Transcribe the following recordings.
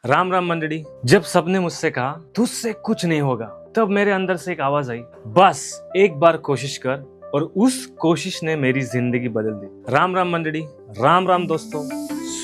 राम राम मंडली। जब सबने मुझसे कहा तुझसे कुछ नहीं होगा, तब मेरे अंदर से एक आवाज आई, बस एक बार कोशिश कर। और उस कोशिश ने मेरी जिंदगी बदल दी। राम राम मंडली, राम राम दोस्तों,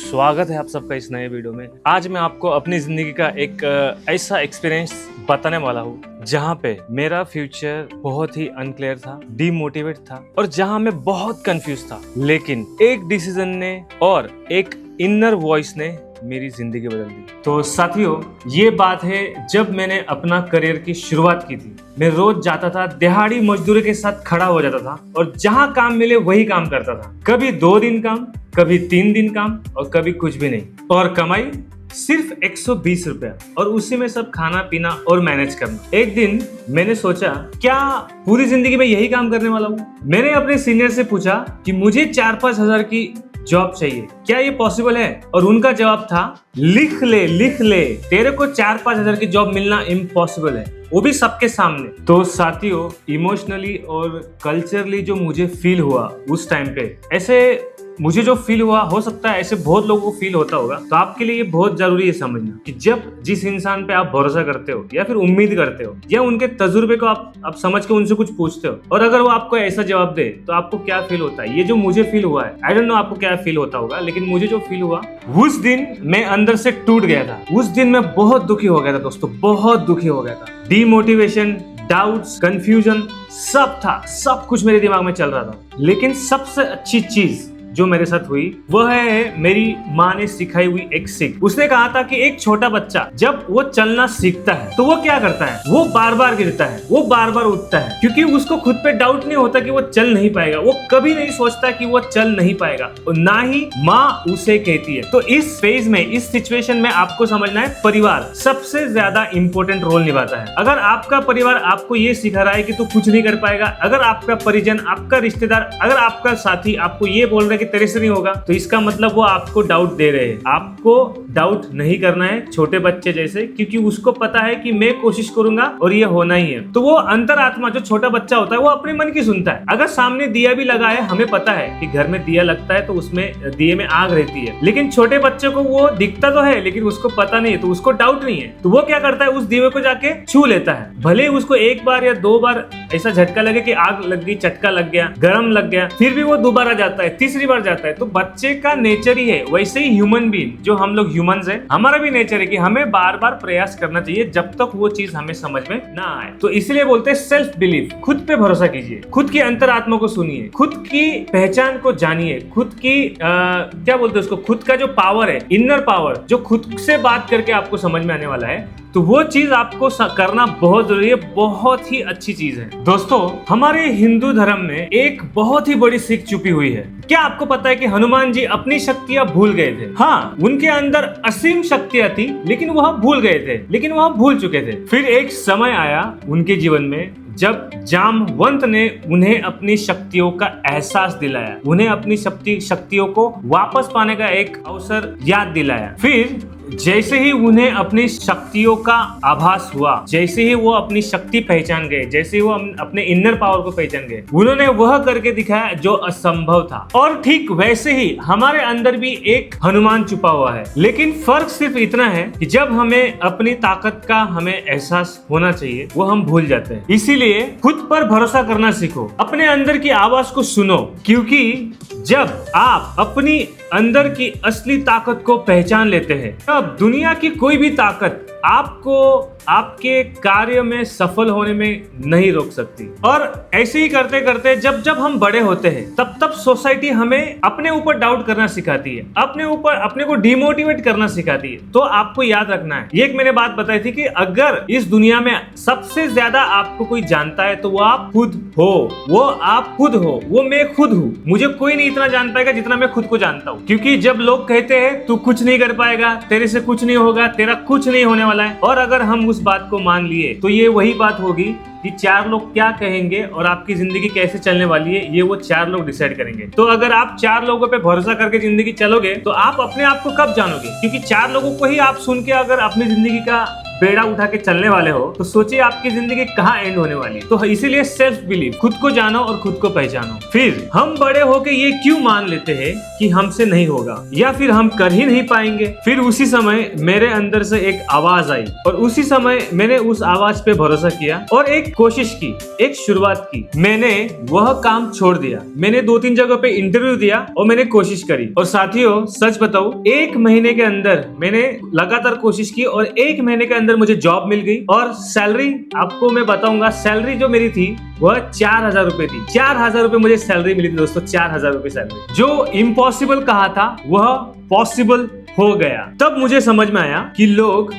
स्वागत है आप सबका इस नए वीडियो में। आज मैं आपको अपनी जिंदगी का एक ऐसा एक्सपीरियंस बताने वाला हूँ जहाँ पे मेरा फ्यूचर बहुत ही अनक्लियर था, डीमोटिवेट था और जहाँ मैं बहुत कंफ्यूज था, लेकिन एक डिसीजन ने और एक इनर वॉइस ने मेरी जिंदगी बदल दी। तो साथियों, ये बात है जब मैंने अपना करियर की शुरुआत की थी। मैं रोज जाता था, दिहाड़ी मजदूरी के साथ खड़ा हो जाता था और जहां काम मिले वही काम करता था। कभी 2 दिन काम, कभी 3 दिन काम और कभी कुछ भी नहीं। और कमाई सिर्फ 120 रुपया और उसी में सब खाना पीना और मैनेज करना। एक दिन मैंने सोचा, क्या पूरी जिंदगी में यही काम करने वाला हूँ? मैंने अपने सीनियर से पूछा कि मुझे 4-5 हजार की जॉब चाहिए, क्या ये पॉसिबल है? और उनका जवाब था, लिख ले, तेरे को 4-5 हजार की जॉब मिलना इम्पॉसिबल है, वो भी सबके सामने। तो साथियों, इमोशनली और कल्चरली जो मुझे फील हुआ उस टाइम पे, ऐसे मुझे जो फील हुआ, हो सकता है ऐसे बहुत लोगों को फील होता होगा। तो आपके लिए ये बहुत जरूरी है समझना कि जब जिस इंसान पे आप भरोसा करते हो या फिर उम्मीद करते हो या उनके तजुर्बे को आप समझ के उनसे कुछ पूछते हो और अगर वो आपको ऐसा जवाब दे तो आपको क्या फील होता है। ये जो मुझे फील हुआ है, आई डोंट नो आपको क्या फील होता होगा, लेकिन मुझे जो फील हुआ, उस दिन मैं अंदर से टूट गया था। उस दिन मैं बहुत दुखी हो गया था दोस्तों, बहुत दुखी हो गया था। डीमोटिवेशन, डाउट्स, कंफ्यूजन सब था, सब कुछ मेरे दिमाग में चल रहा था। लेकिन सबसे अच्छी चीज जो मेरे साथ हुई वह है मेरी माँ ने सिखाई हुई एक सीख। उसने कहा था कि एक छोटा बच्चा जब वो चलना सीखता है तो वो क्या करता है, वो बार बार गिरता है, वो बार बार उठता है, क्योंकि उसको खुद पे डाउट नहीं होता कि वो चल नहीं पाएगा। वो कभी नहीं सोचता कि वो चल नहीं पाएगा और ना ही माँ उसे कहती है। तो इस फेज में, इस सिचुएशन में आपको समझना है, परिवार सबसे ज्यादा इंपॉर्टेंट रोल निभाता है। अगर आपका परिवार आपको ये सिखा रहा है कि तू कुछ नहीं कर पाएगा, अगर आपका परिजन, आपका रिश्तेदार, अगर आपका साथी आपको ये बोल रहा है कि तेरे से नहीं होगा, तो इसका मतलब वो आपको डाउट दे रहे हैं। आपको डाउट नहीं करना है छोटे बच्चे जैसे, क्योंकि उसको पता है कि मैं कोशिश करूंगा और ये होना ही है। तो वो अंतरात्मा, जो छोटा बच्चा होता है, वो अपने मन की सुनता है। अगर सामने दिया भी लगा है, हमें पता है कि घर में दिया लगता है तो उसमें दिए में आग रहती है, लेकिन छोटे बच्चे को वो दिखता तो है लेकिन उसको पता नहीं है, तो उसको डाउट नहीं है। तो वो क्या करता है, उस दिए को जाके छू लेता है। भले उसको 1 बार या 2 बार ऐसा झटका लगे कि आग लग गई, चटका लग गया, गर्म लग गया, फिर भी वो दोबारा जाता है, तीसरी बार जाता है। तो बच्चे का नेचर ही है। वैसे ही ह्यूमन बीइंग, जो हम लोग ह्यूमंस हैं, हमारा भी नेचर है कि हमें बार बार प्रयास करना चाहिए जब तक वो चीज हमें समझ में ना आए। तो इसलिए बोलते हैं सेल्फ बिलीफ, खुद पे भरोसा कीजिए, खुद की अंतरात्मा को सुनिए, खुद की पहचान को जानिए, खुद की क्या बोलते हैं उसको, खुद का जो पावर है, इनर पावर, जो खुद से बात करके आपको समझ में आने वाला है, तो वो चीज आपको करना बहुत जरूरी है। बहुत ही अच्छी चीज है दोस्तों। हमारे हिंदू धर्म में एक बहुत ही बड़ी सीख छुपी हुई है। क्या आपको पता है कि हनुमान जी अपनी शक्तियां भूल गए थे? हाँ, उनके अंदर असीम शक्तियां थी, लेकिन वह भूल गए थे, लेकिन वह भूल चुके थे। फिर एक समय आया उनके जीवन में जब जामवंत ने उन्हें अपनी शक्तियों का एहसास दिलाया, उन्हें अपनी शक्तियों को वापस पाने का एक अवसर याद दिलाया। फिर जैसे ही उन्हें अपनी शक्तियों का आभास हुआ, जैसे ही वो अपनी शक्ति पहचान गए, जैसे ही वो अपने इनर पावर को पहचान गए, उन्होंने वह करके दिखाया जो असंभव था। और ठीक वैसे ही हमारे अंदर भी एक हनुमान छुपा हुआ है, लेकिन फर्क सिर्फ इतना है कि जब हमें अपनी ताकत का हमें एहसास होना चाहिए, वो हम भूल जाते हैं। इसीलिए खुद पर भरोसा करना सीखो, अपने अंदर की आवाज को सुनो, क्योंकि जब आप अपनी अंदर की असली ताकत को पहचान लेते हैं, तब दुनिया की कोई भी ताकत आपको आपके कार्य में सफल होने में नहीं रोक सकती। और ऐसे ही करते करते जब हम बड़े होते हैं, तब सोसाइटी हमें अपने ऊपर डाउट करना सिखाती है, अपने को डिमोटिवेट करना सिखाती है। तो आपको याद रखना है, ये एक मैंने बात बताई थी कि अगर इस दुनिया में सबसे ज्यादा आपको कोई जानता है तो वो आप खुद हो, वो आप खुद हो, वो मैं खुद हूँ। मुझे कोई नहीं इतना जान पाएगा जितना मैं खुद को जानता हूँ, क्योंकि जब लोग कहते हैं तू कुछ नहीं कर पाएगा, तेरे से कुछ नहीं होगा, तेरा कुछ नहीं होने वाला है, और अगर हम उस बात को मान लिए तो ये वही बात होगी कि 4 लोग क्या कहेंगे और आपकी जिंदगी कैसे चलने वाली है, ये वो 4 लोग डिसाइड करेंगे। तो अगर आप 4 लोगों पे भरोसा करके जिंदगी चलोगे तो आप अपने आप को कब जानोगे? क्योंकि 4 लोगों को ही आप सुन के अगर अपनी जिंदगी का बेड़ा उठा के चलने वाले हो तो सोचिए आपकी जिंदगी कहाँ एंड होने वाली है। तो इसीलिए सेल्फ बिलीव, खुद को जानो और खुद को पहचानो। फिर हम बड़े होके ये क्यों मान लेते हैं कि हमसे नहीं होगा या फिर हम कर ही नहीं पाएंगे। फिर उसी समय मेरे अंदर से एक आवाज आई और उसी समय मैंने उस आवाज पे भरोसा किया और एक कोशिश की, एक शुरुआत की। मैंने वह काम छोड़ दिया, मैंने 2-3 जगह पे इंटरव्यू दिया और मैंने कोशिश करी। और साथियों सच बताऊं, 1 महीने के अंदर मैंने लगातार कोशिश की और 1 महीने के अंदर मुझे जॉब मिल गई। और सैलरी आपको मैं बताऊंगा, सैलरी जो मेरी थी वह 4,000 रुपए थी। 4,000 रुपए मुझे सैलरी मिली थी दोस्तों, 4,000 रुपए सैलरी। जो इम्पॉसिबल कहा था वह पॉसिबल हो गया। तब मुझे समझ में आया कि लोग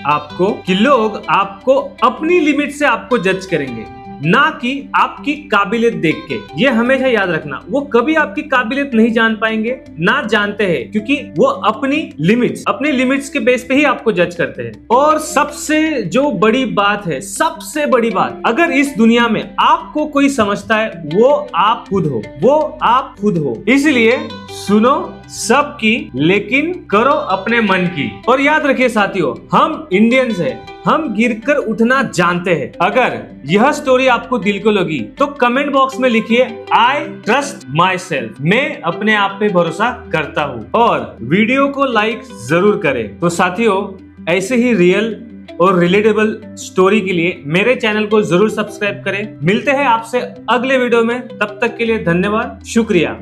आपको अपनी लिमिट से आपको जज करेंगे, ना कि आपकी काबिलियत देख के। ये हमेशा याद रखना, वो कभी आपकी काबिलियत नहीं जान पाएंगे, ना जानते हैं, क्योंकि वो अपनी लिमिट्स के बेस पे ही आपको जज करते हैं। और सबसे जो बड़ी बात है, सबसे बड़ी बात, अगर इस दुनिया में आपको कोई समझता है वो आप खुद हो। इसलिए सुनो सबकी, लेकिन करो अपने मन की। और याद रखिए साथियों, हम इंडियंस हैं, हम गिरकर उठना जानते हैं। अगर यह स्टोरी आपको दिल को लगी तो कमेंट बॉक्स में लिखिए आई ट्रस्ट माई सेल्फ, मैं अपने आप पे भरोसा करता हूँ। और वीडियो को लाइक जरूर करें। तो साथियों ऐसे ही रियल और रिलेटेबल स्टोरी के लिए मेरे चैनल को जरूर सब्सक्राइब करें। मिलते हैं आपसे अगले वीडियो में, तब तक के लिए धन्यवाद, शुक्रिया।